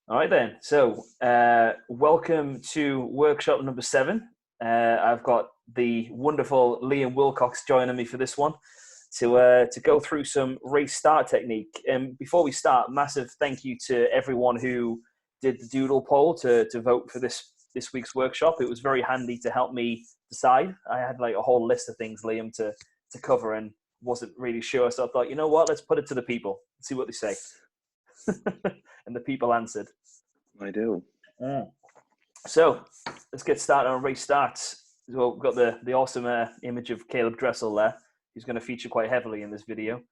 All right then. So, welcome to workshop number 7. I've got the wonderful Liam Willcox joining me for this one to go through some race start technique. And before we start, massive thank you to everyone who did the doodle poll to vote for this week's workshop. It was very handy to help me decide. I had like a whole list of things, Liam, to cover, and wasn't really sure. So I thought, you know what, let's put it to the people, see what they say. And the people answered. I do. So let's get started on race starts. Well, we've got the awesome image of Caleb Dressel there, who's going to feature quite heavily in this video.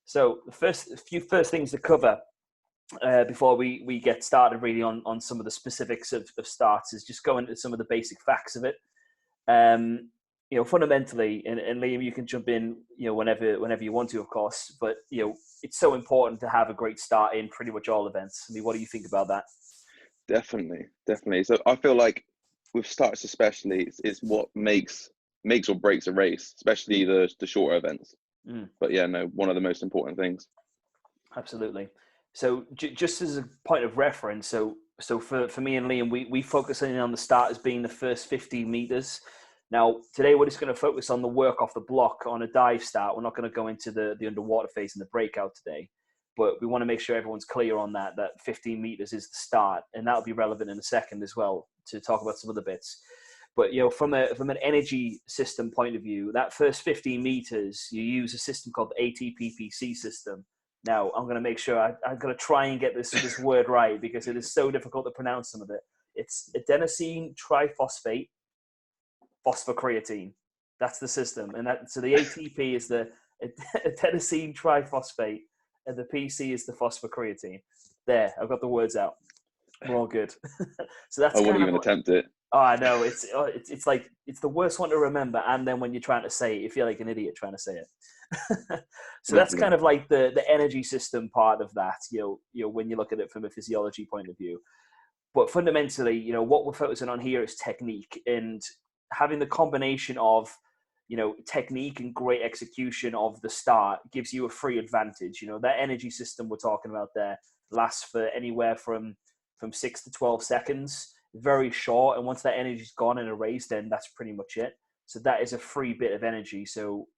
So the first things to cover before we get started really on some of the specifics of starts is just go into some of the basic facts of it. Fundamentally, and Liam, you can jump in, whenever you want to, of course. But it's so important to have a great start in pretty much all events. I mean, what do you think about that? Definitely. So I feel like with starts especially, it's what makes or breaks a race, especially the shorter events. But yeah, no, one of the most important things. Absolutely. So just as a point of reference, so for me and Liam, we focus in on the start as being the first 15 meters. Now, today we're just going to focus on the work off the block on a dive start. We're not going to go into the underwater phase and the breakout today, but we want to make sure everyone's clear on that 15 meters is the start, and that'll be relevant in a second as well to talk about some other bits. But from an energy system point of view, that first 15 meters, you use a system called the ATPPC system. Now, I'm going to make sure I've got to try and get this word right because it is so difficult to pronounce some of it. It's adenosine triphosphate phosphocreatine. That's the system. And so the ATP is the adenosine triphosphate and the PC is the phosphocreatine. There, I've got the words out. We're all good. So that's I wouldn't even attempt it. Oh, I know. It's like, it's the worst one to remember. And then when you're trying to say it, you feel like an idiot trying to say it. So that's kind of like the energy system part of that, when you look at it from a physiology point of view. But fundamentally, what we're focusing on here is technique, and having the combination of, technique and great execution of the start gives you a free advantage. That energy system we're talking about there lasts for anywhere from 6 to 12 seconds, very short. And once that energy's gone in a race, then that's pretty much it. So that is a free bit of energy. So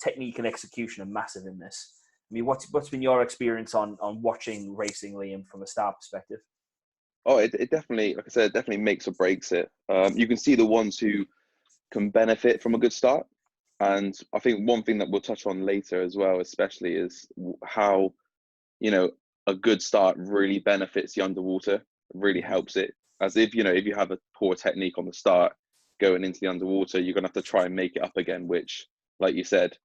technique and execution are massive in this. I mean, what's been your experience on watching racing, Liam, from a start perspective? Oh, it definitely, like I said, it definitely makes or breaks it. You can see the ones who can benefit from a good start. And I think one thing that we'll touch on later as well, especially, is how, a good start really benefits the underwater, really helps it. As if you have a poor technique on the start, going into the underwater, you're going to have to try and make it up again, which, like you said,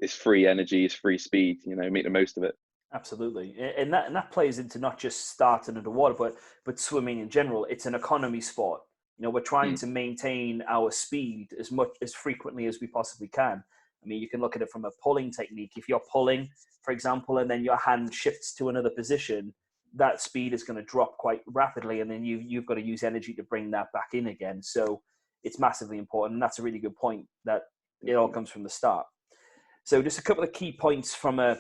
is free energy, is free speed, make the most of it. Absolutely. And that plays into not just starting underwater, but swimming in general. It's an economy sport. We're trying to maintain our speed as frequently as we possibly can. I mean, you can look at it from a pulling technique. If you're pulling, for example, and then your hand shifts to another position, that speed is going to drop quite rapidly, and then you've got to use energy to bring that back in again. So it's massively important, and that's a really good point, that it all comes from the start. So just a couple of key points from a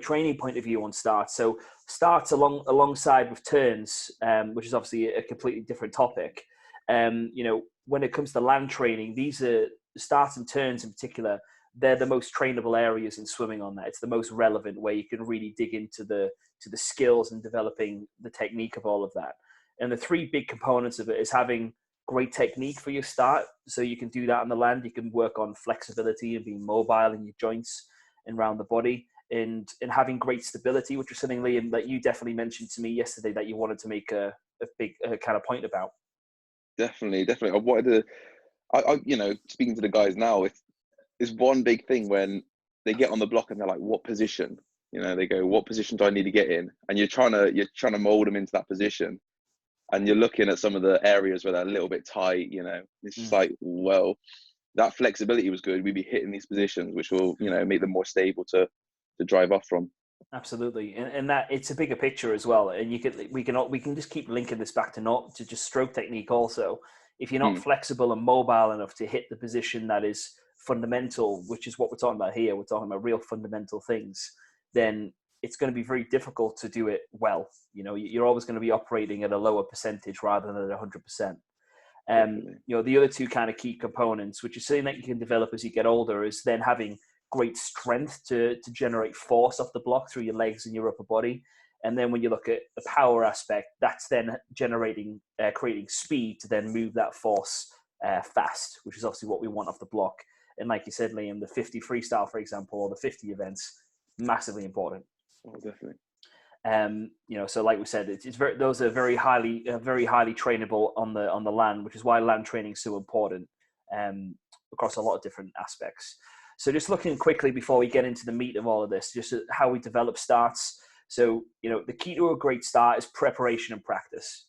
training point of view on starts. So starts alongside with turns, which is obviously a completely different topic. When it comes to land training, these are starts and turns in particular. They're the most trainable areas in swimming on that. It's the most relevant, where you can really dig into the skills and developing the technique of all of that. And the three big components of it is having great technique for your start. So you can do that on the land. You can work on flexibility and being mobile in your joints and around the body, and having great stability, which was something, Liam, that you definitely mentioned to me yesterday that you wanted to make a big kind of point about. Definitely. I wanted to, speaking to the guys now, it's one big thing when they get on the block and they're like, what position? They go, what position do I need to get in? And you're trying to mold them into that position. And you're looking at some of the areas where they're a little bit tight, it's just like, well, that flexibility was good. We'd be hitting these positions, which will, make them more stable to drive off from. Absolutely, and that it's a bigger picture as well. And we can just keep linking this back to just stroke technique also. If you're not flexible and mobile enough to hit the position that is fundamental, which is what we're talking about here, we're talking about real fundamental things, then it's going to be very difficult to do it well. You know, you're always going to be operating at a lower percentage rather than at 100%. You know, the other two kind of key components, which is something that you can develop as you get older, is then having great strength to generate force off the block through your legs and your upper body. And then when you look at the power aspect, that's then generating, creating speed to then move that force fast, which is obviously what we want off the block. And like you said, Liam, the 50 freestyle, for example, or the 50 events, massively important. Oh, definitely. You know, so like we said, it's very, those are very highly trainable on the land, which is why land training is so important across a lot of different aspects. So just looking quickly before we get into the meat of all of this, just how we develop starts. So, you know, the key to a great start is preparation and practice.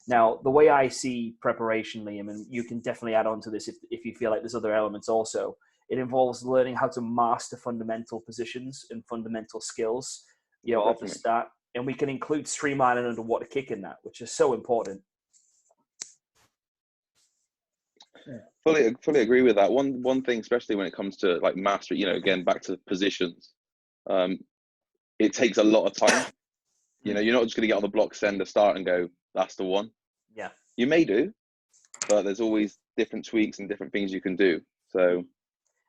Now, the way I see preparation, Liam, and you can definitely add on to this if you feel like there's other elements also, it involves learning how to master fundamental positions and fundamental skills, you know, off the start. And we can include streamline and underwater kick in that, which is so important. Fully agree with that. One thing, especially when it comes to like mastery, you know, again, back to positions, it takes a lot of time. You know, you're not just going to get on the block, send a start and go, that's the one. Yeah. You may do, but there's always different tweaks and different things you can do. So,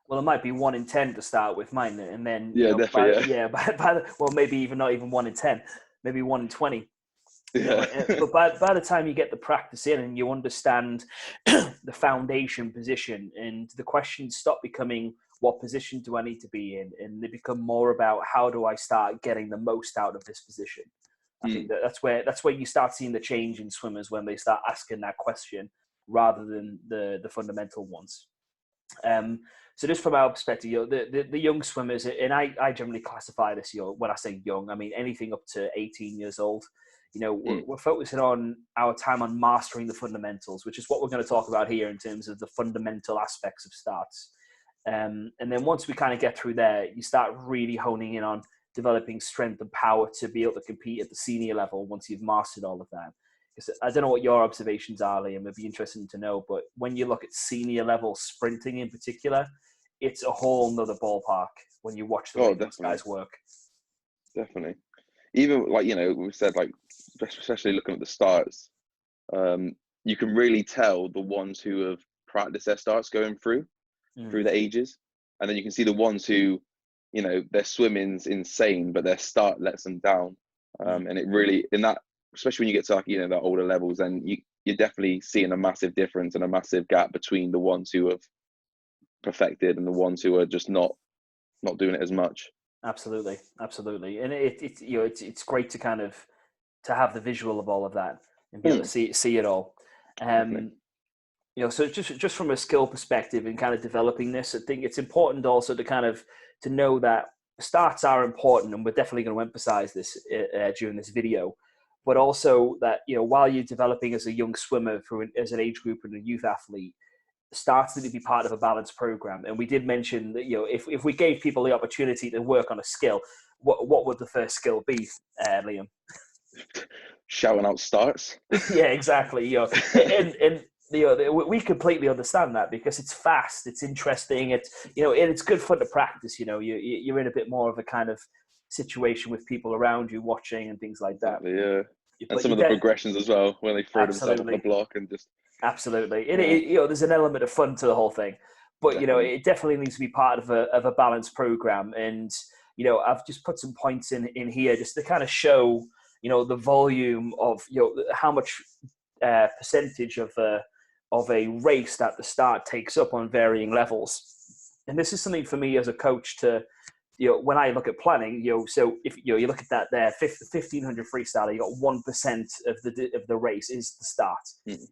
well, it might be 1 in 10 to start with mine, and then yeah, you know, definitely, well, maybe even not even 1 in 10, maybe 1 in 20. You know, yeah. but by the time you get the practice in and you understand the foundation position, and the questions stop becoming what position do I need to be in, and they become more about how do I start getting the most out of this position. I think that's where you start seeing the change in swimmers, when they start asking that question rather than the fundamental ones. So just from our perspective, you know, the young swimmers, and I generally classify this, you know, when I say young, I mean anything up to 18 years old. You know, we're focusing on our time on mastering the fundamentals, which is what we're going to talk about here in terms of the fundamental aspects of starts. And then once we kind of get through there, you start really honing in on developing strength and power to be able to compete at the senior level once you've mastered all of that. Because I don't know what your observations are, Liam. It'd be interesting to know. But when you look at senior level sprinting in particular, it's a whole nother ballpark when you watch the way those guys work. Definitely. Even like, you know, we've said, like, especially looking at the starts, you can really tell the ones who have practiced their starts going through the ages. And then you can see the ones who, you know, their swimming's insane, but their start lets them down. And it really, in that, especially when you get to, like, you know, the older levels, and you're definitely seeing a massive difference and a massive gap between the ones who have perfected and the ones who are just not doing it as much. Absolutely, and it's you know, it's great to kind of to have the visual of all of that and be able to see it all. You know, so just from a skill perspective and kind of developing this, I think it's important also to kind of to know that starts are important, and we're definitely going to emphasize this during this video. But also that, you know, while you're developing as a young swimmer as an age group and a youth athlete, starts to be part of a balanced program. And we did mention that, you know, if we gave people the opportunity to work on a skill, what would the first skill be, Liam? Shouting out starts. Yeah, exactly. You know, and you know, we completely understand that, because it's fast, it's interesting, it's, you know, and it's good fun to practice. You know, you're in a bit more of a kind of situation with people around you watching and things like that. Yeah, and some of the progressions as well, when they throw themselves off the block and just. Absolutely. You know, there's an element of fun to the whole thing, but definitely. You know, it definitely needs to be part of a balanced program. And, you know, I've just put some points in here just to kind of show, you know, the volume of, you know, how much percentage of a race that the start takes up on varying levels. And this is something for me as a coach to, you know, when I look at planning, you know, so if you know, you look at that there, 1500 freestyle, you got 1% of the race is the start,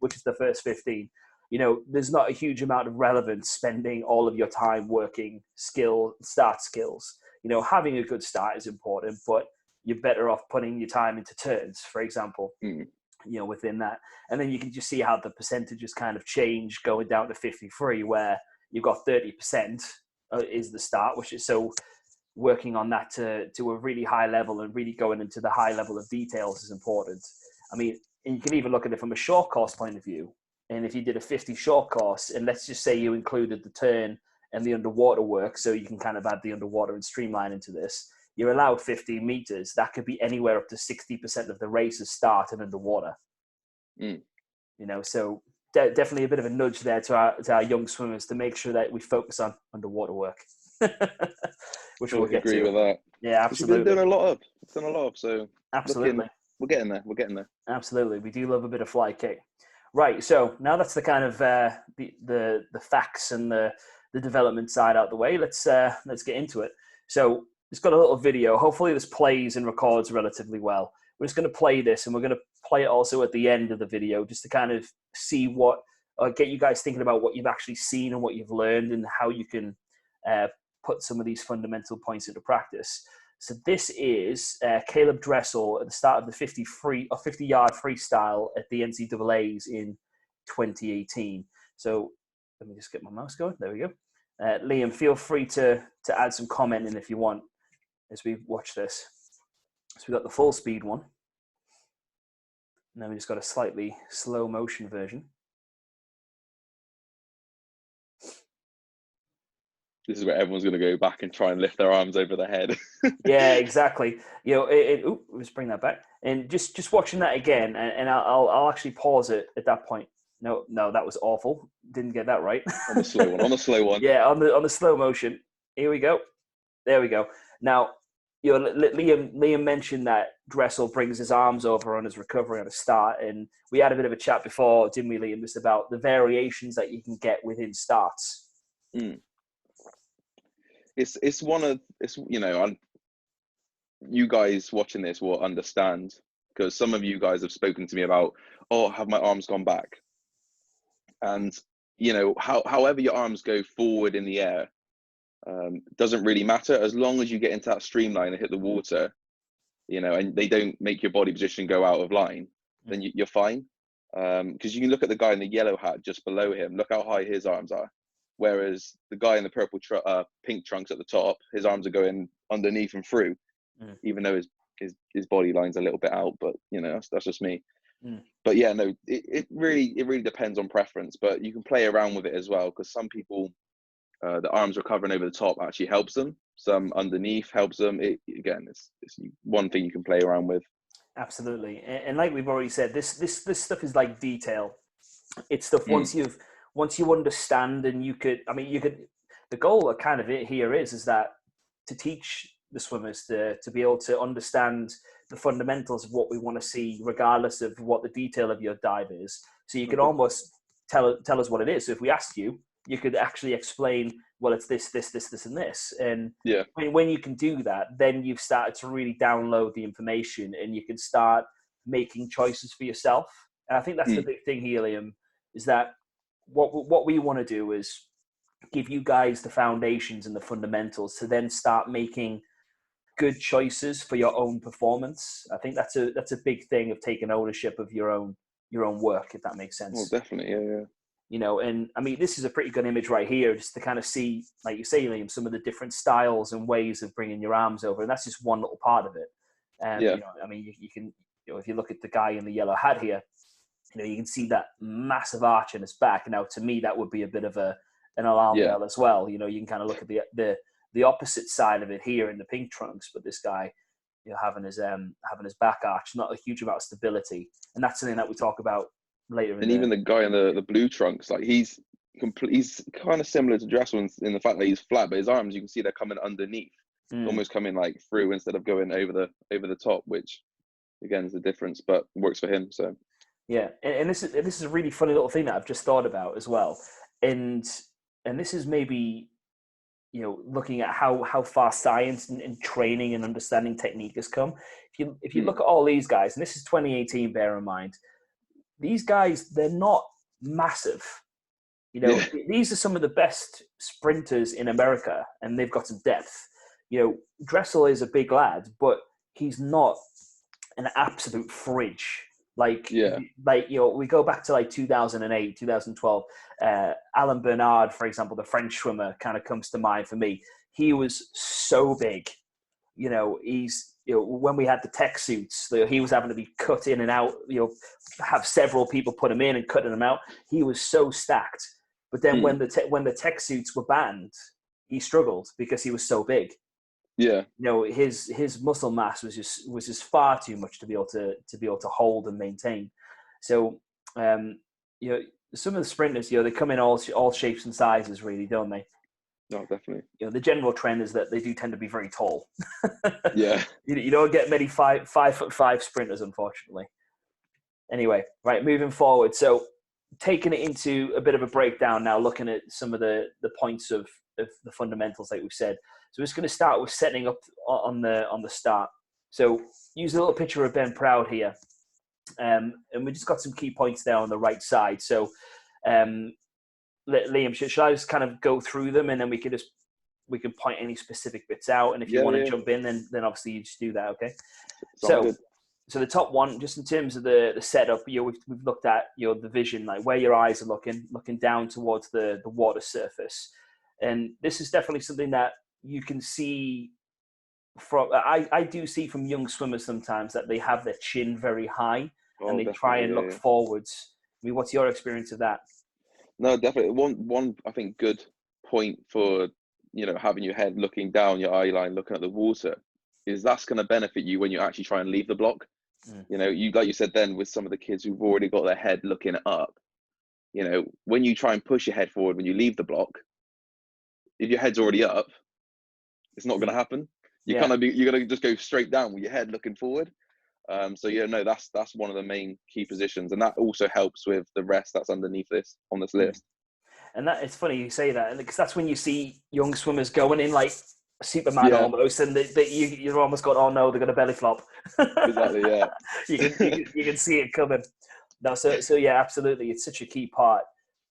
which is the first 15. You know, there's not a huge amount of relevance spending all of your time working start skills. You know, having a good start is important, but you're better off putting your time into turns, for example. You know, within that, and then you can just see how the percentages kind of change going down to 53, where you've got 30% is the start, which is so. Working on that to a really high level and really going into the high level of details is important. I mean, and you can even look at it from a short course point of view. And if you did a 50 short course, and let's just say you included the turn and the underwater work, so you can kind of add the underwater and streamline into this, you're allowed 15 meters. That could be anywhere up to 60% of the races starting underwater. Mm. You know, so definitely a bit of a nudge there to our young swimmers to make sure that we focus on underwater work, which we'll Totally get agree to. with that. Yeah, Which we've been absolutely. doing a lot of. We've done a lot of. So Absolutely. we're getting there. We're getting there. Absolutely. We do love a bit of fly kick. Right. So now that's the kind of the facts and the development side out the way. Let's get into it. So it's got a little video. Hopefully this plays and records relatively well. We're just going to play this, and we're going to play it also at the end of the video, just to kind of see what, get you guys thinking about what you've actually seen and what you've learned, and how you can put some of these fundamental points into practice. So this is Caleb Dressel at the start of the 50-yard freestyle at the NCAAs in 2018. So let me just get my mouse going. There we go. Liam, feel free to add some comment in if you want as we watch this. So we've got the full speed one. And then we just got a slightly slow motion version. This is where everyone's going to go back and try and lift their arms over their head. Yeah, exactly. You know, let's bring that back. And just watching that again, and I'll actually pause it at that point. No, that was awful. Didn't get that right. On the slow one. Yeah, on the slow motion. Here we go. There we go. Now, you know, Liam mentioned that Dressel brings his arms over on his recovery on a start, and we had a bit of a chat before, didn't we, Liam, just about the variations that you can get within starts. Mm. It's you know, you guys watching this will understand, because some of you guys have spoken to me about, oh, have my arms gone back? And you know, however your arms go forward in the air doesn't really matter, as long as you get into that streamline and hit the water, you know, and they don't make your body position go out of line, then you're fine. Because you can look at the guy in the yellow hat just below him. Look how high his arms are. Whereas the guy in the purple pink trunks at the top, his arms are going underneath and through, even though his body line's a little bit out. But you know, that's just me. But yeah, no, it really depends on preference. But you can play around with it as well, because some people, the arms recovering over the top actually helps them. Some underneath helps them. Again, it's one thing you can play around with. Absolutely, and like we've already said, this stuff is like detail. It's stuff once you understand, and you could. The goal of kind of it here is that to teach the swimmers to be able to understand the fundamentals of what we want to see, regardless of what the detail of your dive is. So you can almost tell us what it is. So if we ask you, you could actually explain, well, it's this, and this. And when you can do that, then you've started to really download the information, and you can start making choices for yourself. And I think that's the big thing here, Liam, is that what we want to do is give you guys the foundations and the fundamentals to then start making good choices for your own performance. I think that's a big thing of taking ownership of your own work, if that makes sense. Well, definitely, yeah. You know, and I mean, this is a pretty good image right here, just to kind of see, like you say, Liam, some of the different styles and ways of bringing your arms over, and that's just one little part of it. You know, I mean, you can, you know, if you look at the guy in the yellow hat here, you know, you can see that massive arch in his back. Now, to me, that would be a bit of an alarm bell as well. You know, you can kind of look at the opposite side of it here in the pink trunks, but this guy, you know, having his back arch, not a huge amount of stability, and that's something that we talk about later. And even the guy in the blue trunks, like he's kind of similar to Dressel in the fact that he's flat, but his arms, you can see they're coming underneath, almost coming like through instead of going over the top, which again is the difference, but works for him. So yeah, and this is a really funny little thing that I've just thought about as well, and this is maybe, you know, looking at how far science and training and understanding technique has come. If you look at all these guys, and this is 2018, bear in mind, these guys, they're not massive. You know, these are some of the best sprinters in America, and they've got some depth. You know, Dressel is a big lad, but he's not an absolute fridge. Like, you know, we go back to like 2008, 2012. Alan Bernard, for example, the French swimmer, kind of comes to mind for me. He was so big. You know, when we had the tech suits, he was having to be cut in and out, you know, have several people put him in and cutting him out. He was so stacked. But then when the tech suits were banned, he struggled because he was so big. Yeah. You know, his muscle mass was just far too much to be able to hold and maintain. So, you know, some of the sprinters, you know, they come in all shapes and sizes, really, don't they? No, definitely. You know, the general trend is that they do tend to be very tall. Yeah. You don't get many 5'5" sprinters, unfortunately. Anyway, right, moving forward. So, taking it into a bit of a breakdown now, looking at some of the points of the fundamentals, like we've said. So, we're just going to start with setting up on the start. So, use a little picture of Ben Proud here, and we just got some key points there on the right side. So, Liam, should I just kind of go through them, and then we can point any specific bits out, and if you Yeah, want to yeah. jump in, then obviously you just do that, okay? Sounds good. So the top one, just in terms of the setup, you know, we've looked at, you know, the vision, like where your eyes are looking down towards the water surface, and this is definitely something that you can see from. I do see from young swimmers sometimes that they have their chin very high and Oh, they try definitely. and Yeah, look yeah. forwards. I mean, what's your experience of that? No, definitely. One I think good point for, you know, having your head looking down, your eye line looking at the water, is that's going to benefit you when you actually try and leave the block. Mm. You know, you like you said then with some of the kids who've already got their head looking up. You know, when you try and push your head forward when you leave the block, if your head's already up, it's not going to happen. You're Yeah. going to just go straight down with your head looking forward. So yeah, no, that's one of the main key positions, and that also helps with the rest that's underneath this on this list. And that it's funny you say that, because that's when you see young swimmers going in like Superman Yeah, almost, and you're almost going, oh no, they're going to belly flop. exactly. Yeah, you can see it coming. No, so yeah, absolutely, it's such a key part.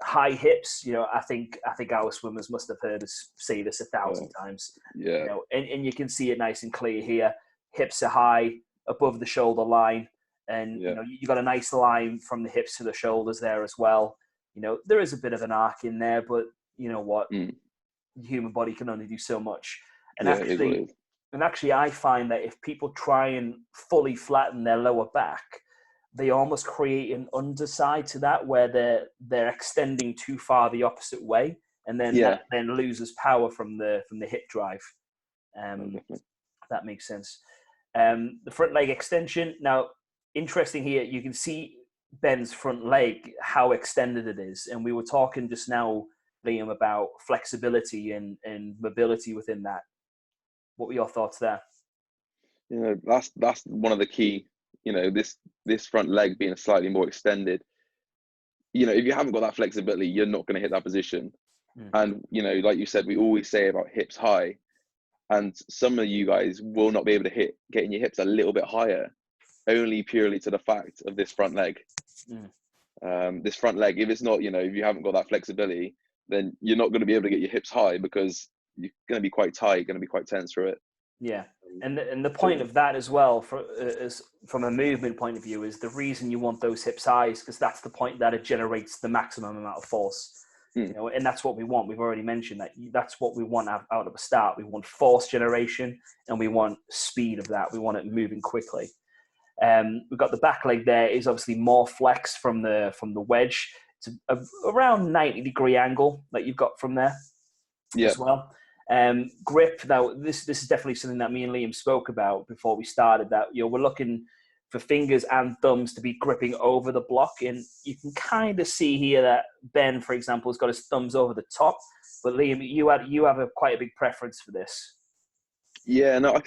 High hips, you know, I think our swimmers must have heard us say this 1,000 times. You yeah, know, and you can see it nice and clear here. Hips are high above the shoulder line, and you yeah. know you got a nice line from the hips to the shoulders there as well. You know, there is a bit of an arc in there, but you know what? Mm. The human body can only do so much. And Yeah, it is what it is. actually, I find that if people try and fully flatten their lower back, they almost create an underside to that where they're extending too far the opposite way, and then Yeah, that then loses power from the hip drive. no, Um, definitely. that makes sense. The front leg extension. Now, interesting here, you can see Ben's front leg, how extended it is. And we were talking just now, Liam, about flexibility and mobility within that. What were your thoughts there? You know, that's one of the key. You know, this front leg being slightly more extended. You know, if you haven't got that flexibility, you're not going to hit that position. Mm. And you know, like you said, we always say about hips high, and some of you guys will not be able to getting your hips a little bit higher, only purely to the fact of this front leg. This front leg, if it's not, you know, if you haven't got that flexibility, then you're not going to be able to get your hips high because you're going to be quite tight, going to be quite tense through it. Yeah, and the So point of that as well, is from a movement point of view, is the reason you want those hips high, because that's the point that it generates the maximum amount of force. You know, and that's what we want. We've already mentioned that that's what we want out of a start. We want force generation, and we want speed of that. We want it moving quickly. We've got the back leg there is obviously more flexed from the wedge. It's around 90-degree angle that you've got from there yeah, as well. Grip. Now, this is definitely something that me and Liam spoke about before we started. That, you know, we're looking for fingers and thumbs to be gripping over the block, and you can kind of see here that Ben, for example, has got his thumbs over the top. But Liam, you have quite a big preference for this. yeah. No,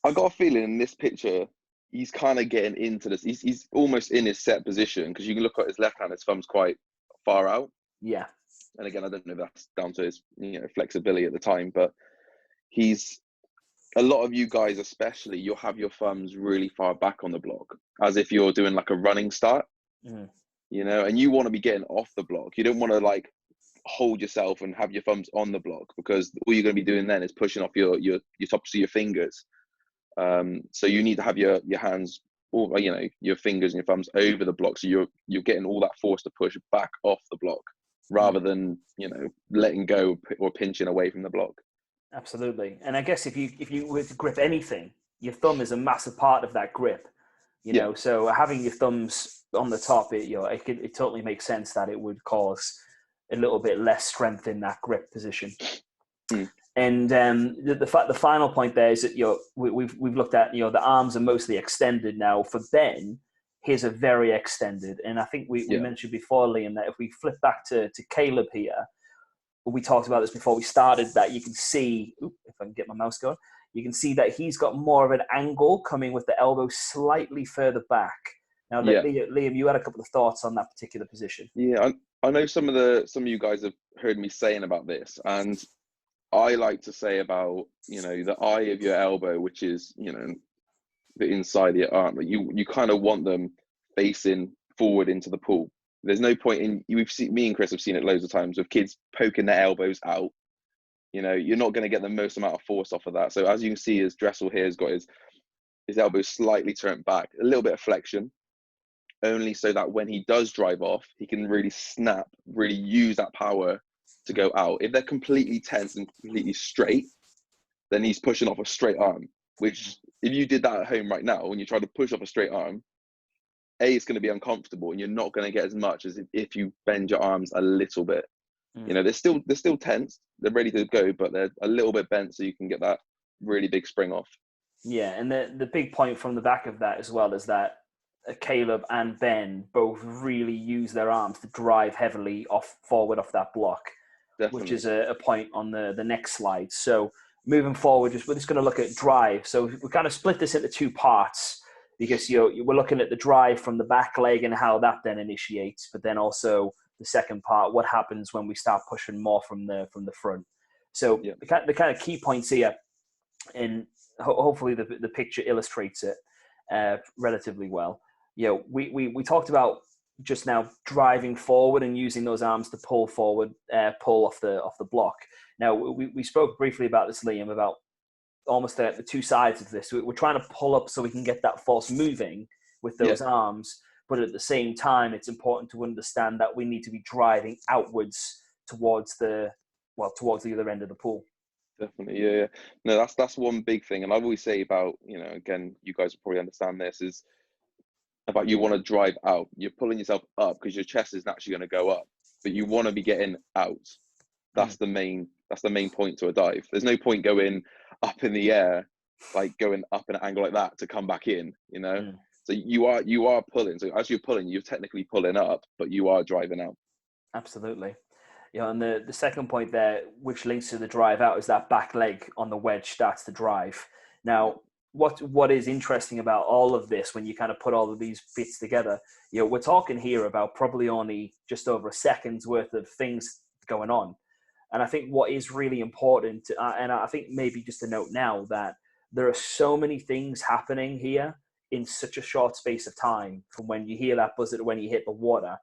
I got a feeling in this picture he's kind of getting into this. He's almost in his set position because you can look at his left hand; his thumb's quite far out. Yeah, And again, I don't know if that's down to his, you know, flexibility at the time, but he's a lot of you guys, especially, you'll have your thumbs really far back on the block, as if you're doing like a running start, you know, and you want to be getting off the block. You don't want to like hold yourself and have your thumbs on the block, because all you're going to be doing then is pushing off your tops of your fingers. So you need to have your hands, or you know, your fingers and your thumbs over the block, so you're getting all that force to push back off the block, rather than, you know, letting go or pinching away from the block. Absolutely. And I guess if you were to grip anything, your thumb is a massive part of that grip. You Yeah, know, so having your thumbs on the top, it totally makes sense that it would cause a little bit less strength in that grip position. mm. And the final point there is that we've looked at the arms are mostly extended now. For Ben, his are very extended, and I think we mentioned before, Liam, that if we flip back to Caleb here, we talked about this before we started, that you can see, if I can get my mouse going, you can see that he's got more of an angle coming with the elbow slightly further back. Now, Liam, you had a couple of thoughts on that particular position. Yeah, I know some of you guys have heard me saying about this, and I like to say about, the eye of your elbow, which is, the inside of your arm. Like you kind of want them facing forward into the pool. There's no point in, me and Chris have seen it loads of times with kids poking their elbows out. You're not going to get the most amount of force off of that. So as you can see, his Dressel here has got his elbow slightly turned back, a little bit of flexion, only so that when he does drive off, he can really snap, really use that power to go out. If they're completely tense and completely straight, then he's pushing off a straight arm, which if you did that at home right now, when you try to push off a straight arm, it's going to be uncomfortable, and you're not going to get as much as if you bend your arms a little bit. They're still tense, they're ready to go, but they're a little bit bent, so you can get that really big spring off. Yeah, and the big point from the back of that as well is that Caleb and Ben both really use their arms to drive heavily forward off that block. Definitely. Which is a point on the next slide. So moving forward, we're just going to look at drive. So we kind of split this into two parts, because we're looking at the drive from the back leg and how that then initiates, but then also the second part, what happens when we start pushing more from the front. So the kind of key points here, and hopefully the picture illustrates it relatively well. We talked about just now driving forward and using those arms to pull forward, pull off the block. Now we spoke briefly about this, Liam, about almost the two sides of this. We're trying to pull up so we can get that force moving with those arms, but at the same time, it's important to understand that we need to be driving outwards towards the other end of the pool. Definitely, yeah. No, that's one big thing, and I always say about, again, you guys will probably understand this, is about you want to drive out. You're pulling yourself up because your chest is naturally going to go up, but you want to be getting out. That's the main point to a dive. There's no point going up in the air, like going up an angle like that to come back in, So you are pulling. So as you're pulling, you're technically pulling up, but you are driving out. Absolutely. And the second point there, which links to the drive out, is that back leg on the wedge starts to drive. Now, what is interesting about all of this, when you kind of put all of these bits together, we're talking here about probably only just over a second's worth of things going on. And I think what is really important, and I think maybe just a note now, that there are so many things happening here in such a short space of time, from when you hear that buzzer to when you hit the water,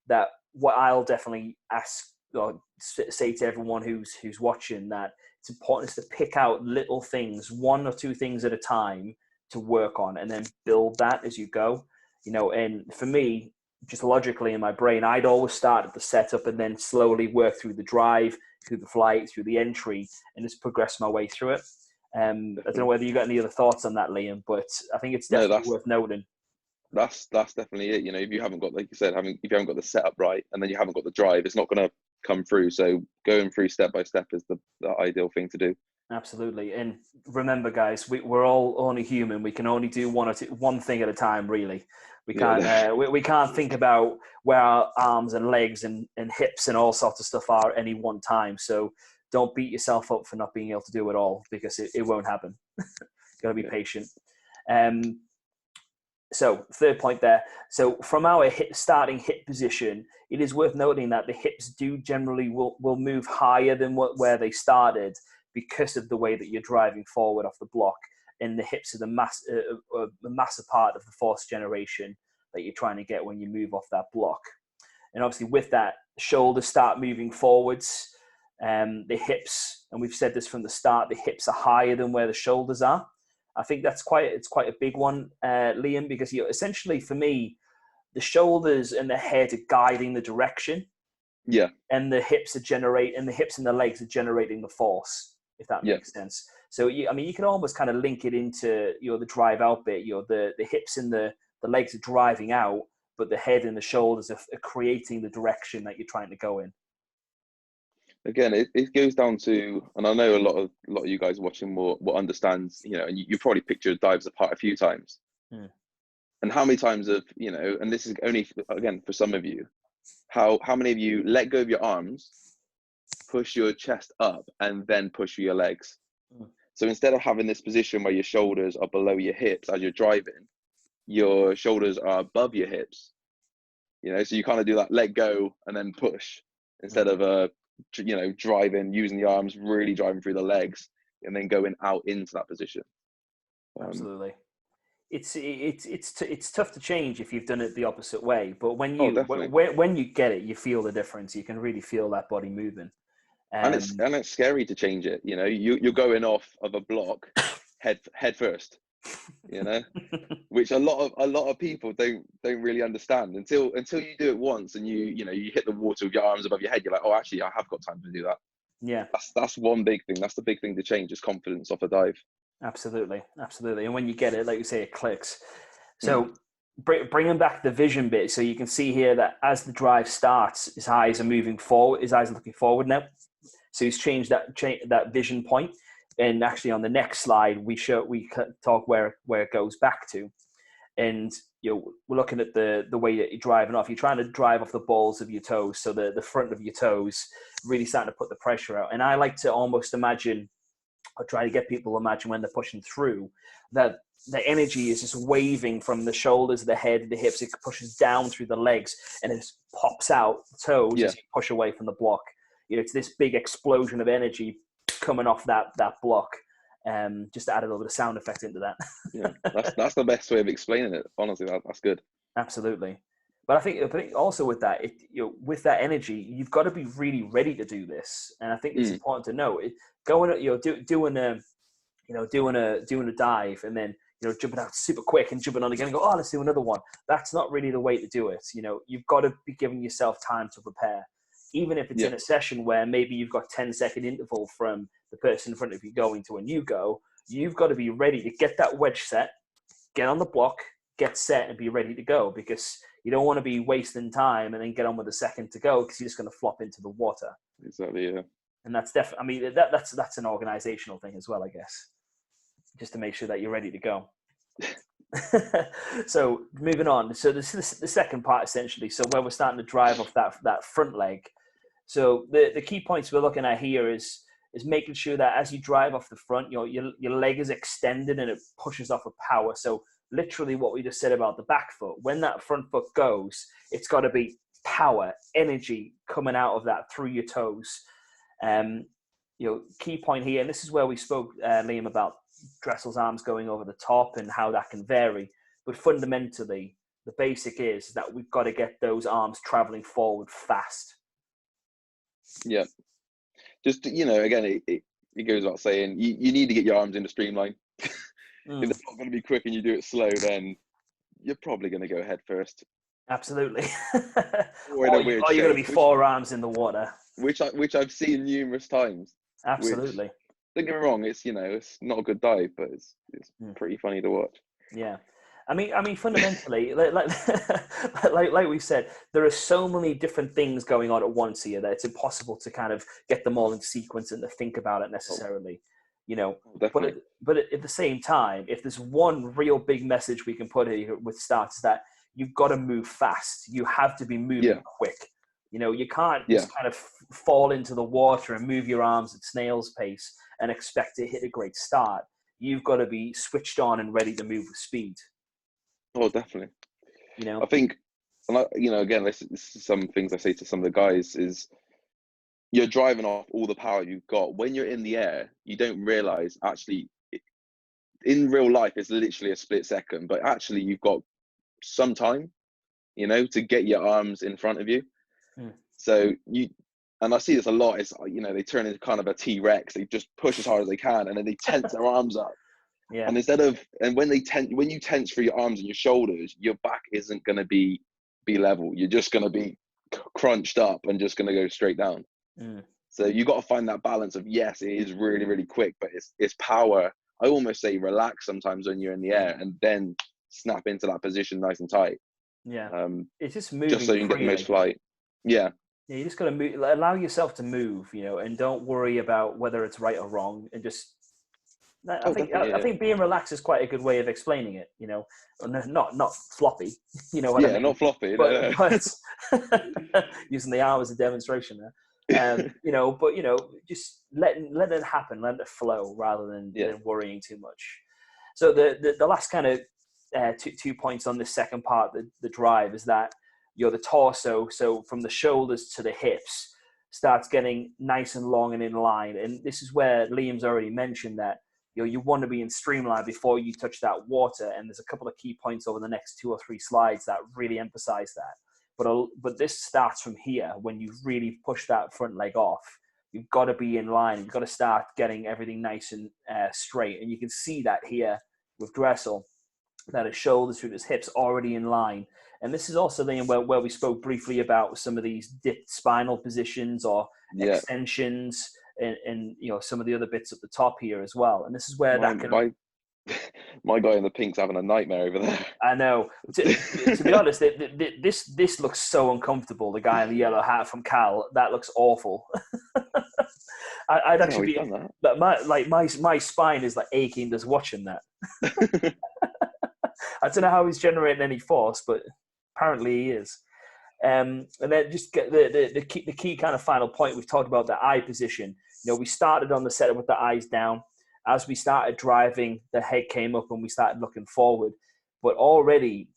that what I'll definitely ask or say to everyone who's watching, that it's important to pick out little things, one or two things at a time, to work on, and then build that as you go. And for me, just logically in my brain, I'd always start at the setup and then slowly work through the drive, through the flight, through the entry, and just progress my way through it. I don't know whether you got any other thoughts on that, Liam, but I think it's definitely worth noting. That's definitely it. If you haven't got, like you said, if you haven't got the setup right, and then you haven't got the drive, it's not going to come through. So going through step by step is the ideal thing to do. Absolutely. And remember, guys, we're all only human. We can only do one thing at a time, really. We can't we can't think about where our arms and legs and hips and all sorts of stuff are at any one time. So don't beat yourself up for not being able to do it all, because it won't happen. Got to be patient. So third point there. So from our starting hip position, it is worth noting that the hips do generally will move higher than where they started, because of the way that you're driving forward off the block. And the hips are the massive part of the force generation that you're trying to get when you move off that block. And obviously with that, shoulders start moving forwards. The hips, and we've said this from the start, the hips are higher than where the shoulders are. I think it's quite a big one, Liam, because essentially for me, the shoulders and the head are guiding the direction. Yeah. And the hips and the legs are generating the force, if that makes sense. So you can almost kind of link it into the drive out bit. The hips and the legs are driving out, but the head and the shoulders are creating the direction that you're trying to go in. again, it goes down to, and I know a lot of you guys watching will understand, and you probably picked your dives apart a few times. Mm. And how many times have, and this is only again for some of you, how many of you let go of your arms, push your chest up, and then push your legs? Mm. So instead of having this position where your shoulders are below your hips as you're driving, your shoulders are above your hips. So you kind of do that, let go and then push, instead of driving, using the arms, really driving through the legs, and then going out into that position. Absolutely. It's tough to change if you've done it the opposite way, but when Oh, you definitely. when you get it, you feel the difference. You can really feel that body moving. And it's scary to change it. You're going off of a block head first. Which a lot of people don't really understand until you do it once, and you hit the water with your arms above your head. You're like, oh, actually, I have got time to do that. Yeah, that's one big thing. That's the big thing to change, is confidence off a dive. absolutely. And when you get it, like you say, it clicks. Mm. So bringing back the vision bit, so you can see here that as the drive starts, his eyes are moving forward. His eyes are looking forward now. So he's changed that vision point. And actually, on the next slide, we talk where it goes back to. And we're looking at the way that you're driving off. You're trying to drive off the balls of your toes, so the front of your toes really starting to put the pressure out. And I like to almost imagine, or try to get people to imagine, when they're pushing through, that the energy is just waving from the shoulders, the head, the hips. It pushes down through the legs, and it just pops out the toes as you push away from the block. It's this big explosion of energy coming off that block. Just to add a little bit of sound effect into that. Yeah, that's the best way of explaining it. Honestly, that's good. Absolutely. But I think also with that, with that energy, you've got to be really ready to do this. And I think it's important to know, doing a dive, and then jumping out super quick and jumping on again and go, oh, let's do another one. That's not really the way to do it. You've got to be giving yourself time to prepare. Even if it's in a session where maybe you've got 10-second interval from the person in front of you going to when you go, you've got to be ready to get that wedge set, get on the block, get set, and be ready to go, because you don't want to be wasting time and then get on with the second to go, because you're just going to flop into the water. Exactly, yeah. And that's definitely, that's an organizational thing as well, I guess, just to make sure that you're ready to go. So moving on. So this is the second part, essentially. So where we're starting to drive off that front leg. So the key points we're looking at here is making sure that as you drive off the front, your leg is extended and it pushes off with power. So literally what we just said about the back foot, when that front foot goes, it's got to be power, energy coming out of that through your toes. Key point here, and this is where we spoke, Liam, about Dressel's arms going over the top and how that can vary. But fundamentally, the basic is that we've got to get those arms traveling forward fast. Yeah. Just, again, it goes without saying, you need to get your arms in the streamline. If it's not going to be quick and you do it slow, then you're probably going to go head first. Absolutely. Or you're going to be forearms in the water. Which I've seen numerous times. Absolutely. Don't get me wrong, it's it's not a good dive, but it's pretty funny to watch. Yeah. I mean, fundamentally, like we said, there are so many different things going on at once here that it's impossible to kind of get them all in sequence and to think about it necessarily, Definitely. But at the same time, if there's one real big message we can put here with starts, is that you've got to move fast. You have to be moving quick. You can't just kind of fall into the water and move your arms at snail's pace and expect to hit a great start. You've got to be switched on and ready to move with speed. Oh, definitely. I think, again, this is some things I say to some of the guys is, you're driving off all the power you've got. When you're in the air, you don't realize actually, in real life, it's literally a split second, but actually you've got some time, to get your arms in front of you. So and I see this a lot, is, they turn into kind of a T-Rex. They just push as hard as they can, and then they tense their arms up. Yeah. And when you tense for your arms and your shoulders, your back isn't going to be level. You're just going to be crunched up and just going to go straight down. So you got to find that balance of, yes, it is really, really quick, but it's power. I almost say relax sometimes when you're in the air, and then snap into that position nice and tight. Yeah. It's just moving just so you can get the most flight. Yeah. Yeah, you just got to move, allow yourself to move, and don't worry about whether it's right or wrong, and just. I Oh, think definitely, I yeah. think being relaxed is quite a good way of explaining it. Not floppy. You know what I Yeah, mean? not floppy. But No, no. using the hour as a demonstration there. But just letting it happen, let it flow rather than Yeah, worrying too much. So the last kind of two points on this second part, the drive, is that the torso, so from the shoulders to the hips, starts getting nice and long and in line. And this is where Liam's already mentioned that you want to be in streamline before you touch that water. And there's a couple of key points over the next 2 or 3 slides that really emphasize that. But this starts from here. When you really push that front leg off, you've got to be in line. You've got to start getting everything nice and straight. And you can see that here with Dressel, that his shoulders through his hips already in line. And this is also then where we spoke briefly about some of these dipped spinal positions or yeah. extensions and some of the other bits at the top here as well. And this is where My that can. my my guy in the pink's having a nightmare over there. I know. To be honest, this looks so uncomfortable. The guy in the yellow hat from Cal, that looks awful. I'd No, actually he's be done my spine is like aching just watching that. that. I don't know how he's generating any force, but apparently he is. And then just get the key kind of final point. We've talked about the eye position. We started on the setup with the eyes down. As we started driving, the head came up and we started looking forward. But already,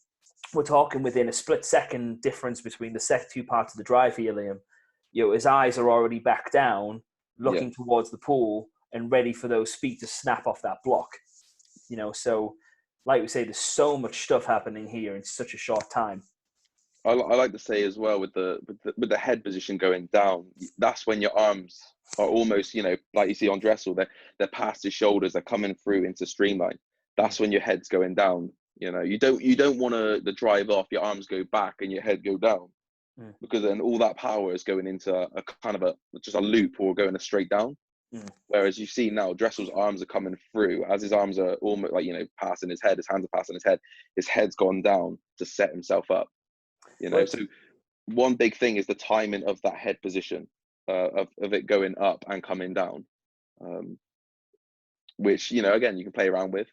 we're talking within a split-second difference between the two parts of the drive here, Liam. His eyes are already back down, looking Yeah. towards the pool and ready for those feet to snap off that block. So like we say, there's so much stuff happening here in such a short time. I like to say as well with the head position going down, that's when your arms are almost, like you see on Dressel, they're past his shoulders, they're coming through into streamline. That's when your head's going down. You don't want to drive off, your arms go back and your head go down, because then all that power is going into a kind of just a loop or going straight down. Whereas you see now Dressel's arms are coming through as his arms are almost like, passing his head, his hands are passing his head's gone down to set himself up. So one big thing is the timing of that head position, of it going up and coming down, which again you can play around with.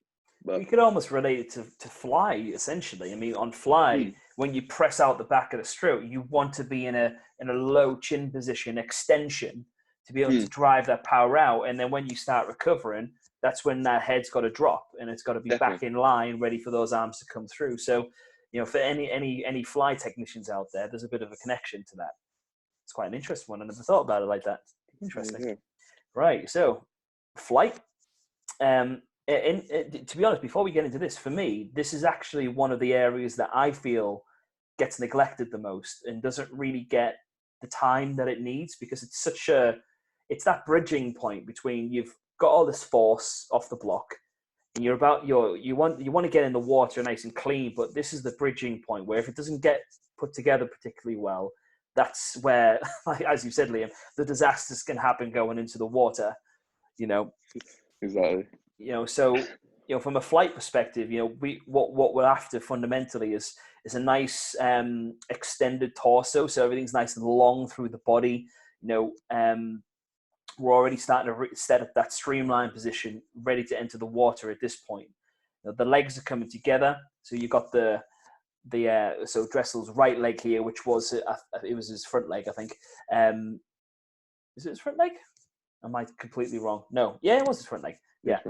But you could almost relate it to fly, essentially. I mean, on fly, when you press out the back of the stroke, you want to be in a low chin position, extension, to be able to drive that power out. And then when you start recovering, that's when that head's got to drop and it's got to be back in line, ready for those arms to come through. So, for any fly technicians out there, there's a bit of a connection to that. It's quite an interesting one. I never thought about it like that. Interesting. Yeah. Right. So, flight. And to be honest, before we get into this, for me, this is actually one of the areas that I feel gets neglected the most and doesn't really get the time that it needs, because it's that bridging point between you've got all this force off the block and you want to get in the water nice and clean, but this is the bridging point where if it doesn't get put together particularly well, that's where, as you said, Liam, the disasters can happen going into the water. Exactly. So from a flight perspective, what we're after fundamentally is a nice extended torso, so everything's nice and long through the body. We're already starting to set up that streamline position, ready to enter the water at this point. The legs are coming together, so you've got so Dressel's right leg here, which was it was his front leg, I think. Is it his front leg? Am I completely wrong? No. Yeah, it was his front leg. Yeah.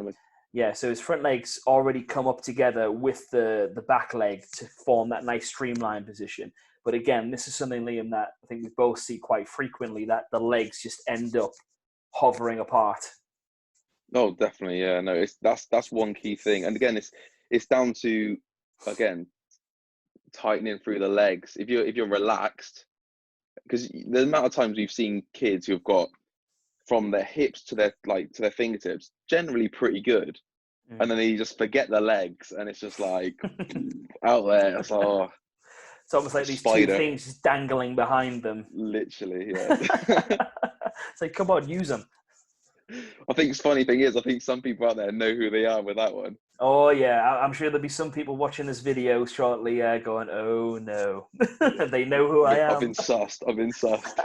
Yeah, so his front legs already come up together with the back leg to form that nice streamline position. But again, this is something, Liam, that I think we both see quite frequently, that the legs just end up hovering apart. No, definitely. Yeah, no, that's one key thing. And again, it's down to, again, tightening through the legs. If you're relaxed, because the amount of times we've seen kids who've got from their hips to their fingertips generally pretty good, and then they just forget their legs, and it's just like out there. It's like, oh, it's almost like these spider. two things just dangling behind them. Literally, yeah. It's like, come on, use them. I think the funny thing is, I think some people out there know who they are with that one. Oh yeah, I'm sure there'll be some people watching this video shortly going, "Oh no," they know who I I've am. been sussed. I've been sussed.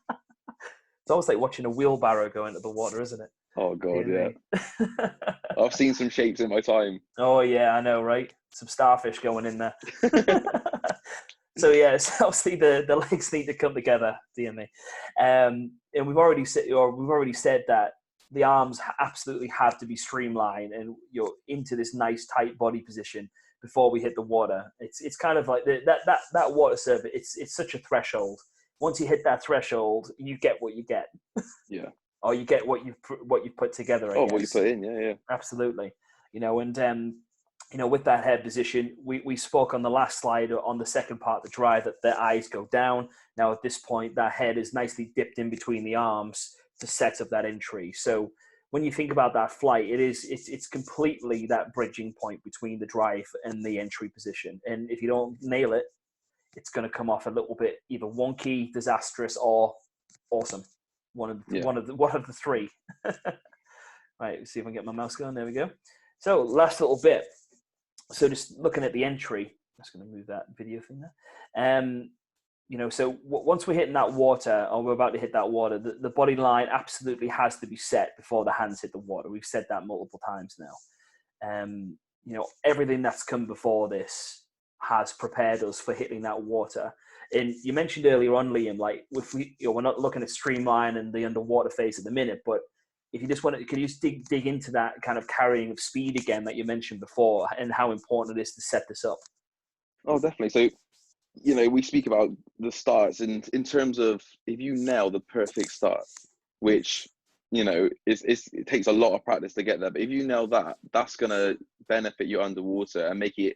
It's almost like watching a wheelbarrow go into the water, isn't it? Oh God, Dear yeah. me. I've seen some shapes in my time. Oh yeah, I know, right? Some starfish going in there. So yeah, so obviously the legs need to come together, dear me. And we've already said that the arms absolutely have to be streamlined and you're into this nice tight body position before we hit the water. It's kind of like that water surf. It's such a threshold. Once you hit that threshold, you get what you get. Yeah. Or you get what you've put together. I Oh, guess. what you put in, yeah. Absolutely. And with that head position, we spoke on the last slide on the second part of the drive that the eyes go down. Now at this point, that head is nicely dipped in between the arms to set up that entry. So when you think about that flight, it's completely that bridging point between the drive and the entry position. And if you don't nail it, it's going to come off a little bit either wonky, disastrous, or awesome. One of the three. Right, let's see if I can get my mouse going. There we go. So last little bit. So just looking at the entry, I'm just going to move that video thing there. So once we're hitting that water, or we're about to hit that water, the body line absolutely has to be set before the hands hit the water. We've said that multiple times now. Everything that's come before this has prepared us for hitting that water. And you mentioned earlier on, Liam, like if we're not looking at streamline and the underwater phase at the minute, but if you just want to, can you just dig into that kind of carrying of speed again that you mentioned before and how important it is to set this up? Oh, definitely. So, we speak about the starts and in terms of if you nail the perfect start, which, it takes a lot of practice to get there. But if you nail that, that's going to benefit you underwater and make it,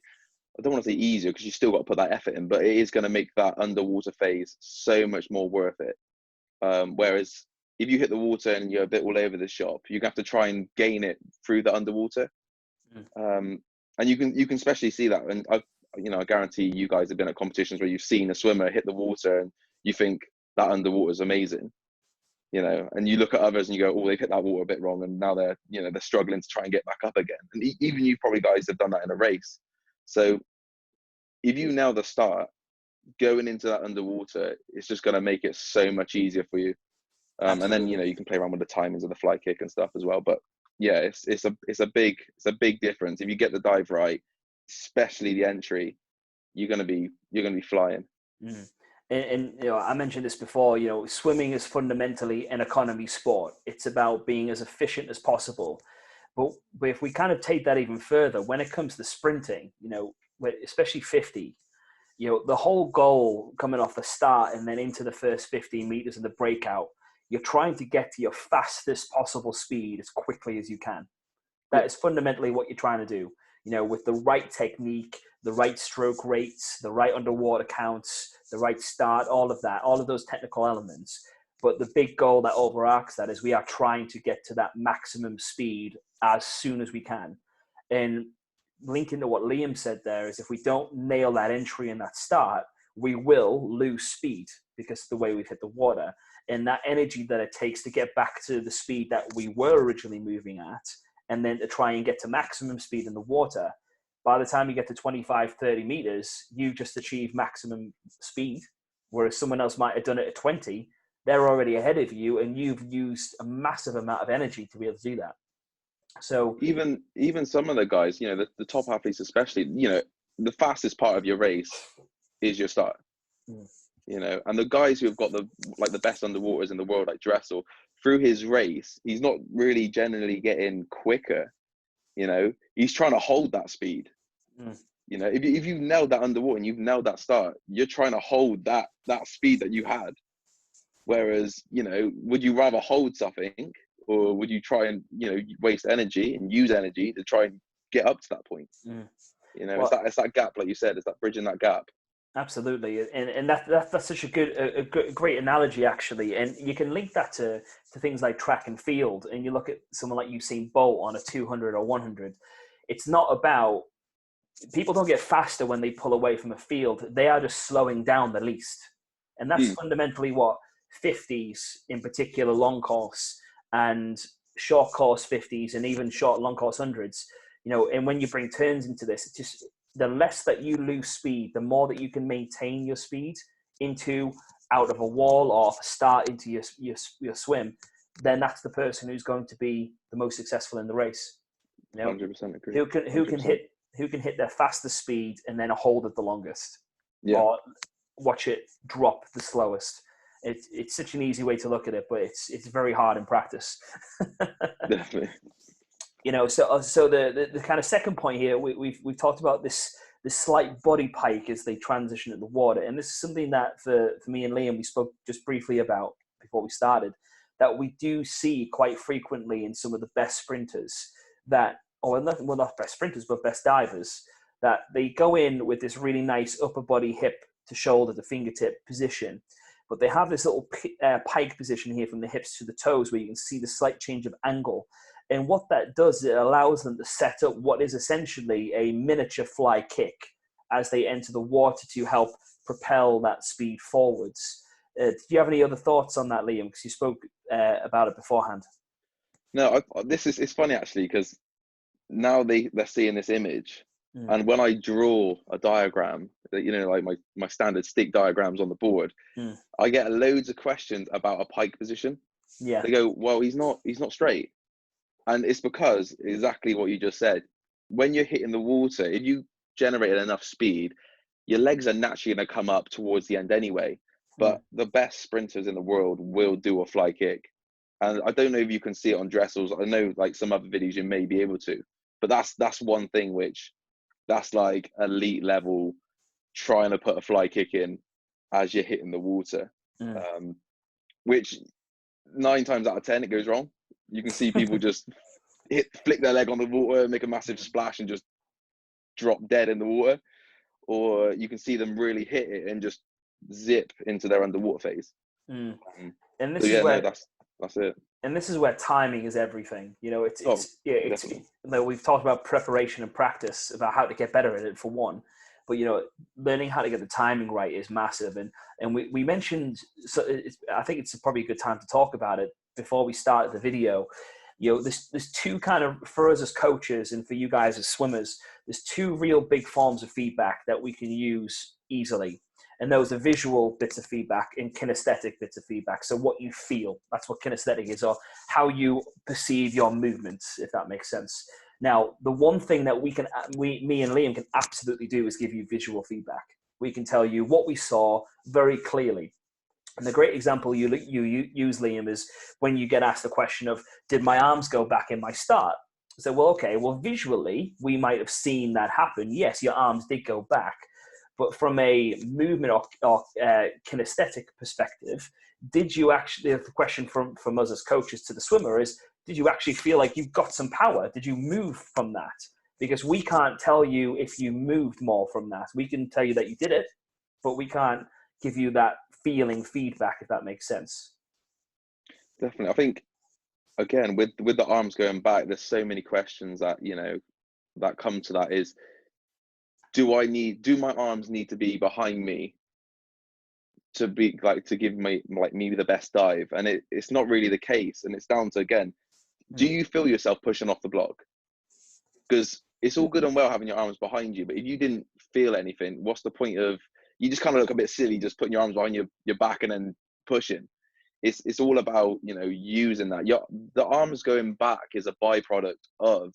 I don't want to say easier because you still got to put that effort in, but it is going to make that underwater phase so much more worth it. Whereas if you hit the water and you're a bit all over the shop, you have to try and gain it through the underwater. And you can especially see that. And I guarantee you guys have been at competitions where you've seen a swimmer hit the water and you think that underwater is amazing, and you look at others and you go, oh, they've hit that water a bit wrong. And now they're struggling to try and get back up again. And even you probably guys have done that in a race. So if you nail the start, going into that underwater, it's just going to make it so much easier for you. And then you can play around with the timings of the fly kick and stuff as well. But yeah, it's a big difference. If you get the dive right, especially the entry, you're gonna be flying. And I mentioned this before. Swimming is fundamentally an economy sport. It's about being as efficient as possible. But if we kind of take that even further, when it comes to sprinting, especially 50. The whole goal coming off the start and then into the first 15 meters of the breakout, you're trying to get to your fastest possible speed as quickly as you can. That is fundamentally what you're trying to do, with the right technique, the right stroke rates, the right underwater counts, the right start, all of those technical elements. But the big goal that overarches that is we are trying to get to that maximum speed as soon as we can. And linking to what Liam said there is if we don't nail that entry and that start, we will lose speed because of the way we've hit the water. And that energy that it takes to get back to the speed that we were originally moving at, and then to try and get to maximum speed in the water, by the time you get to 25, 30 meters, you just achieve maximum speed. Whereas someone else might have done it at 20, they're already ahead of you and you've used a massive amount of energy to be able to do that. So even some of the guys, the top athletes especially, the fastest part of your race is your start. And the guys who have got the best underwaters in the world, like Dressel, through his race, he's not really generally getting quicker. He's trying to hold that speed. If you've nailed that underwater and you've nailed that start, you're trying to hold that speed that you had. Whereas, would you rather hold something, or would you try and waste energy and use energy to try and get up to that point? It's that gap, like you said, it's that bridging that gap. Absolutely, and that's such a great analogy actually, and you can link that to things like track and field. And you look at someone like Usain Bolt on a 200 or 100. It's not about people don't get faster when they pull away from a field; they are just slowing down the least, and that's fundamentally what 50s in particular long course and short course 50s and even short long course hundreds, you know, and when you bring turns into this, it's just the less that you lose speed, the more that you can maintain your speed into out of a wall or start into your swim, then that's the person who's going to be the most successful in the race. You know, 100% agree. who can hit their fastest speed and then hold it the longest, or watch it drop the slowest. It's such an easy way to look at it, but it's very hard in practice. Definitely. You know, so the kind of second point here, we've talked about this slight body pike as they transition in the water, and this is something that for me and Liam we spoke just briefly about before we started, that we do see quite frequently in some of the best sprinters that, not best sprinters, but best divers, that they go in with this really nice upper body hip to shoulder to fingertip position, but they have this little pike position here from the hips to the toes where you can see the slight change of angle. And what that does, it allows them to set up what is essentially a miniature fly kick as they enter the water to help propel that speed forwards. Do you have any other thoughts on that, Liam? Because you spoke about it beforehand. No, it's funny actually, because now they're seeing this image, and when I draw a diagram, you know, like my standard stick diagrams on the board, I get loads of questions about a pike position. Yeah, they go, well, he's not straight, and it's because exactly what you just said. When you're hitting the water, if you generated enough speed, your legs are naturally going to come up towards the end anyway. But the best sprinters in the world will do a fly kick. And I don't know if you can see it on dressels. I know like some other videos you may be able to, but that's one thing which that's like elite level, trying to put a fly kick in as you're hitting the water, which 9 times out of 10 it goes wrong. You can see people just flick their leg on the water, make a massive splash and just drop dead in the water, or you can see them really hit it and just zip into their underwater phase. And this so, is where that's it. And this is where timing is everything. You know, it's like we've talked about preparation and practice, about how to get better at it for one, but you know, learning how to get the timing right is massive. And we mentioned, so I think it's probably a good time to talk about it before we start the video. You know, there's two kind of, for us as coaches and for you guys as swimmers, there's two real big forms of feedback that we can use easily. And those are visual bits of feedback and kinesthetic bits of feedback. So what you feel, that's what kinesthetic is, or how you perceive your movements, if that makes sense. Now, the one thing that me and Liam can absolutely do is give you visual feedback. We can tell you what we saw very clearly. And the great example you use, Liam, is when you get asked the question of, did my arms go back in my start? So, well, okay, well, visually, we might have seen that happen. Yes, your arms did go back. But from a movement or kinesthetic perspective, did you actually, the question from us as coaches to the swimmer is, did you actually feel like you got some power? Did you move from that? Because we can't tell you if you moved more from that. We can tell you that you did it, but we can't give you that feeling feedback, if that makes sense. Definitely. I think, again, with the arms going back, there's so many questions that, you know, that come to that is, do my arms need to be behind me to be like, to give me the best dive? And it's not really the case. And it's down to, again, do you feel yourself pushing off the block? Because it's all good and well having your arms behind you, but if you didn't feel anything, what's the point of, you just kind of look a bit silly just putting your arms behind your back and then pushing. It's all about, you know, using that. The arms going back is a byproduct of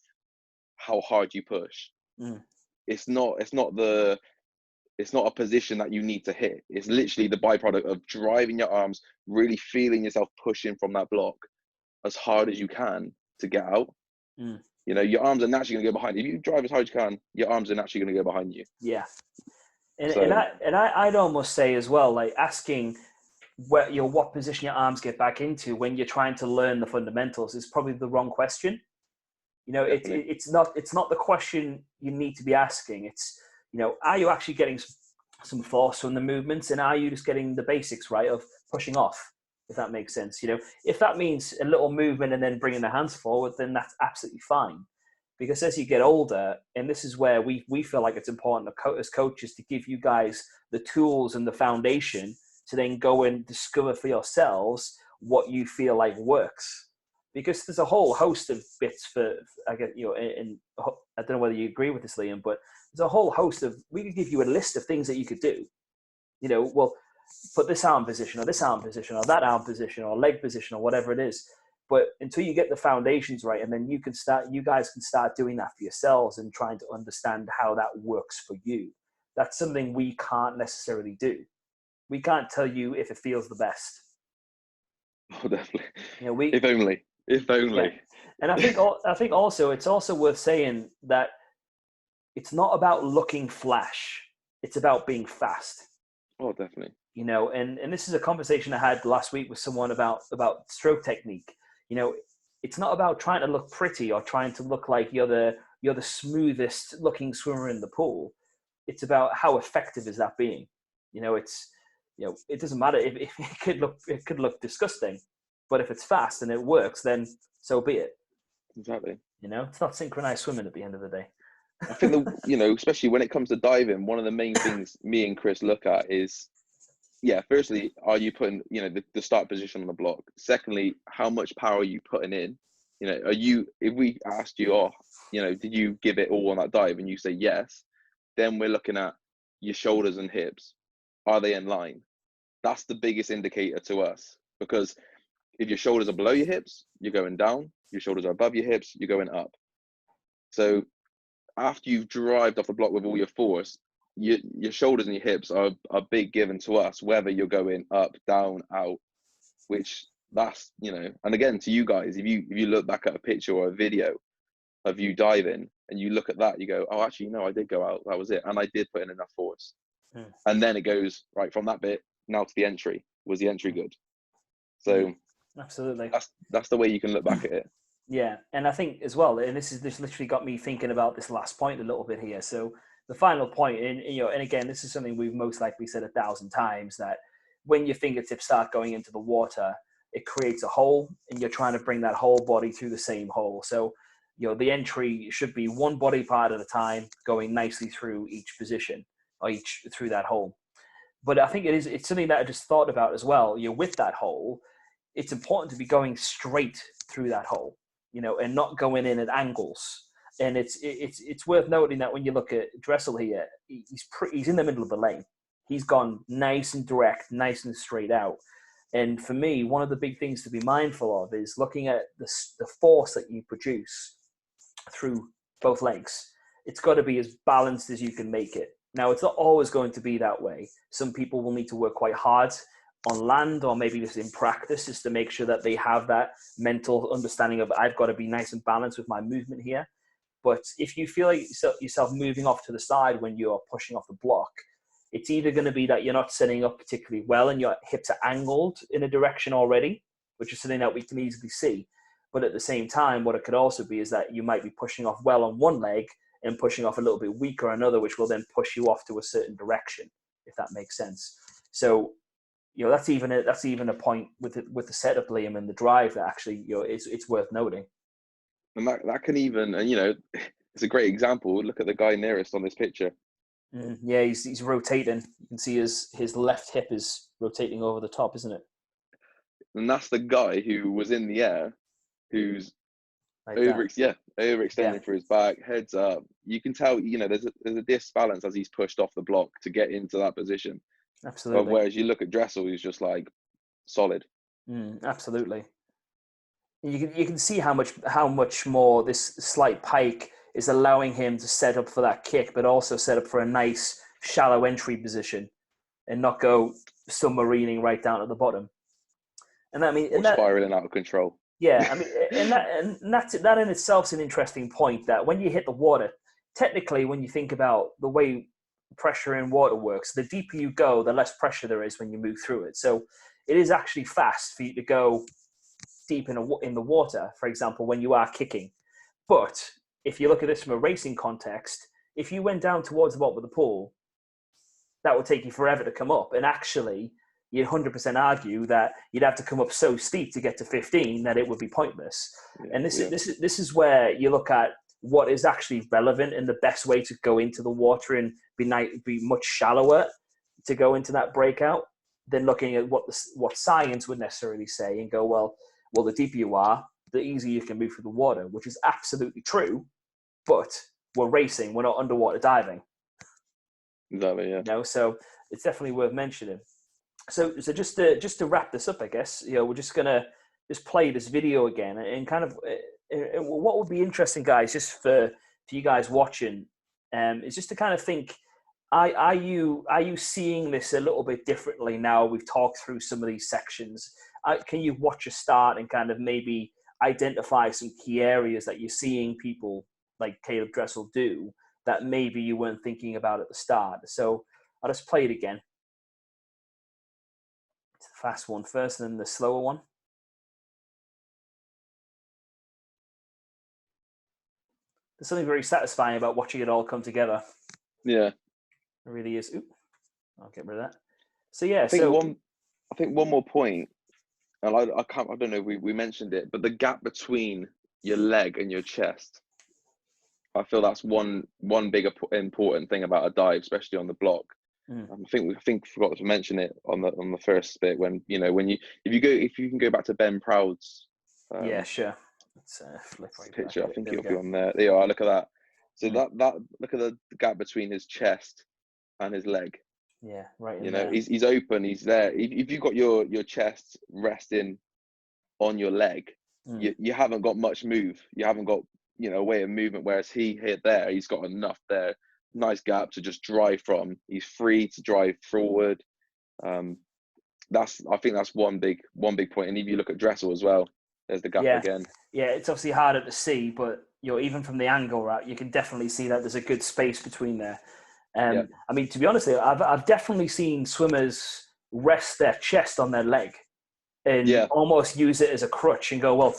how hard you push. It's not a position that you need to hit. It's literally the byproduct of driving your arms, really feeling yourself pushing from that block as hard as you can to get out. You know, your arms are naturally going to go behind you. If you drive as hard as you can, your arms are naturally going to go behind you. Yeah. I'd almost say as well, like asking what position your arms get back into when you're trying to learn the fundamentals is probably the wrong question. You know, it's not the question you need to be asking. It's, you know, are you actually getting some force from the movements, and are you just getting the basics right of pushing off, if that makes sense? You know, if that means a little movement and then bringing the hands forward, then that's absolutely fine. Because as you get older, and this is where we feel like it's important as coaches to give you guys the tools and the foundation to then go and discover for yourselves what you feel like works. because there's a whole host of bits for I get and I don't know whether you agree with this, Liam, but there's a whole host of, we could give you a list of things that you could do. Well, put this arm position or this arm position or that arm position or leg position or whatever it is. But until you get the foundations right, and then you guys can start doing that for yourselves and trying to understand how that works for you. That's something we can't necessarily do. We can't tell you if it feels the best. Oh, definitely. If only. Yeah. And I think also it's also worth saying that it's not about looking flash. It's about being fast. Oh, definitely. And this is a conversation I had last week with someone about stroke technique. It's not about trying to look pretty or trying to look like you're the smoothest looking swimmer in the pool. It's about how effective is that being. It doesn't matter if it could look disgusting, but if it's fast and it works, then so be it. Exactly. It's not synchronized swimming at the end of the day. I think especially when it comes to diving, one of the main things me and Chris look at is, firstly, are you putting, the start position on the block? Secondly, how much power are you putting in? If we asked you, did you give it all on that dive, and you say yes, then we're looking at your shoulders and hips. Are they in line? That's the biggest indicator to us, because if your shoulders are below your hips, you're going down. Your shoulders are above your hips, you're going up. So after you've drived off the block with all your force, your shoulders and your hips are a big given to us, whether you're going up, down, out, which that's, and again, to you guys, if you look back at a picture or a video of you diving and you look at that, you go, oh, actually, no, I did go out. That was it. And I did put in enough force. And then it goes right from that bit now to the entry. Was the entry good? So absolutely, that's the way you can look back at it. Yeah, and I think as well, and this literally got me thinking about this last point a little bit here. So the final point, and again, this is something we've most likely said 1,000 times, that when your fingertips start going into the water, it creates a hole, and you're trying to bring that whole body through the same hole. So the entry should be one body part at a time, going nicely through each position or through that hole. But I think it's something that I just thought about as well. With that hole, it's important to be going straight through that hole, and not going in at angles. And it's worth noting that when you look at Dressel here, he's in the middle of the lane. He's gone nice and direct, nice and straight out. And for me, one of the big things to be mindful of is looking at the force that you produce through both legs. It's got to be as balanced as you can make it. Now, it's not always going to be that way. Some people will need to work quite hard on land, or maybe just in practice, just to make sure that they have that mental understanding of, I've got to be nice and balanced with my movement here. But if you feel like yourself moving off to the side when you're pushing off the block, it's either going to be that you're not setting up particularly well and your hips are angled in a direction already, which is something that we can easily see. But at the same time, what it could also be is that you might be pushing off well on one leg and pushing off a little bit weaker on another, which will then push you off to a certain direction, if that makes sense. So, that's even a point with the setup, Liam, and the drive that actually, it's worth noting. And that can even, and it's a great example. Look at the guy nearest on this picture. Yeah, he's rotating. You can see his left hip is rotating over the top, isn't it? And that's the guy who was in the air, who's like overextending for his back, heads up. You can tell, there's a disbalance as he's pushed off the block to get into that position. Absolutely. But whereas you look at Dressel, he's just like solid. Absolutely. You can see how much more this slight pike is allowing him to set up for that kick, but also set up for a nice shallow entry position and not go submarining right down at the bottom. And spiraling out of control. Yeah, I mean, and that in itself is an interesting point, that when you hit the water, technically, when you think about the way pressure in water works, the deeper you go, the less pressure there is when you move through it. So it is actually fast for you to go deep in the water, for example, when you are kicking. But if you look at this from a racing context, if you went down towards the bottom of the pool, that would take you forever to come up. And actually, you'd 100% argue that you'd have to come up so steep to get to 15 that it would be pointless. Yeah, and this is where you look at what is actually relevant and the best way to go into the water and be much shallower to go into that breakout than looking at what science would necessarily say and go, well, the deeper you are, the easier you can move through the water, which is absolutely true. But we're racing, we're not underwater diving. Exactly, yeah. You know, so it's definitely worth mentioning. So just to wrap this up, I guess, you know, we're just gonna just play this video again and kind of what would be interesting, guys, just for you guys watching, is just to kind of think, are you seeing this a little bit differently now? We've talked through some of these sections. Can you watch a start and kind of maybe identify some key areas that you're seeing people like Caleb Dressel do that maybe you weren't thinking about at the start? So I'll just play it again. It's the fast one first and then the slower one. There's something very satisfying about watching it all come together. Yeah. It really is. Oop, I'll get rid of that. So yeah, I think one more point, and I don't know if we mentioned it, but the gap between your leg and your chest, I feel that's one big important thing about a dive, especially on the block. I think we forgot to mention it on the first bit when if you can go back to Ben Proud's yeah, sure. Let's flip right picture. back. I think There it'll we be go. on there. There you are. Look at that. So that look at the gap between his chest and his leg. Yeah, right in You know, there. he's open. He's there. If you've got your chest resting on your leg, you haven't got much move. You haven't got a way of movement. Whereas he's got enough there. Nice gap to just drive from. He's free to drive forward. I think that's one big point. And if you look at Dressel as well, there's the gap again. Yeah, it's obviously harder to see, but even from the angle, right, you can definitely see that there's a good space between there. I mean, to be honest, I've definitely seen swimmers rest their chest on their leg and almost use it as a crutch and go, well,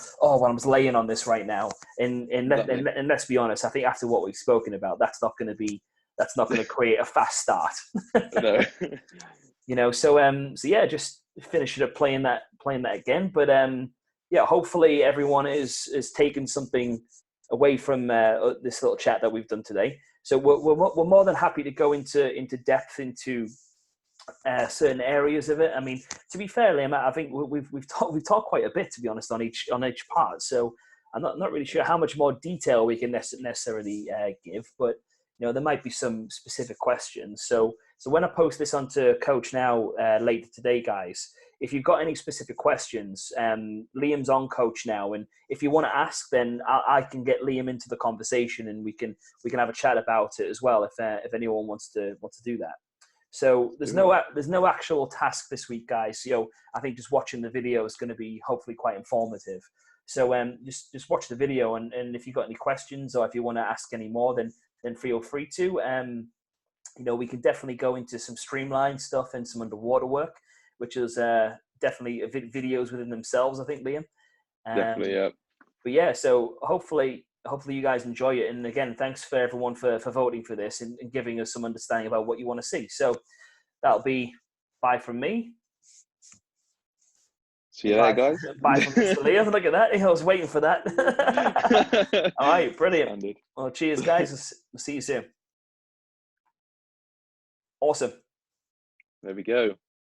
I'm just laying on this right now. And let's be honest, I think after what we've spoken about, that's not going to create a fast start. No. So yeah, just finish it up playing that again. But hopefully everyone is taking something away from this little chat that we've done today. So we're more than happy to go into depth into certain areas of it. I mean, to be fair, Liam, I think we've talked quite a bit, to be honest, on each part. So I'm not really sure how much more detail we can necessarily give, but there might be some specific questions. So when I post this onto Coach Now later today, guys, if you've got any specific questions, Liam's on Coach Now, and if you want to ask, then I can get Liam into the conversation, and we can have a chat about it as well if anyone wants to do that. So there's no actual task this week, guys. I think just watching the video is going to be hopefully quite informative. So just watch the video, and if you've got any questions or if you want to ask any more, then feel free to. We can definitely go into some streamline stuff and some underwater work, which is definitely videos within themselves, I think, Liam. Definitely, yeah. But yeah, so hopefully you guys enjoy it. And again, thanks for everyone for voting for this and giving us some understanding about what you want to see. So that'll be bye from me. See you later, guys. Bye from Mr. Liam. Look at that. I was waiting for that. All right, brilliant. Standard. Well, cheers, guys. We'll see you soon. Awesome. There we go.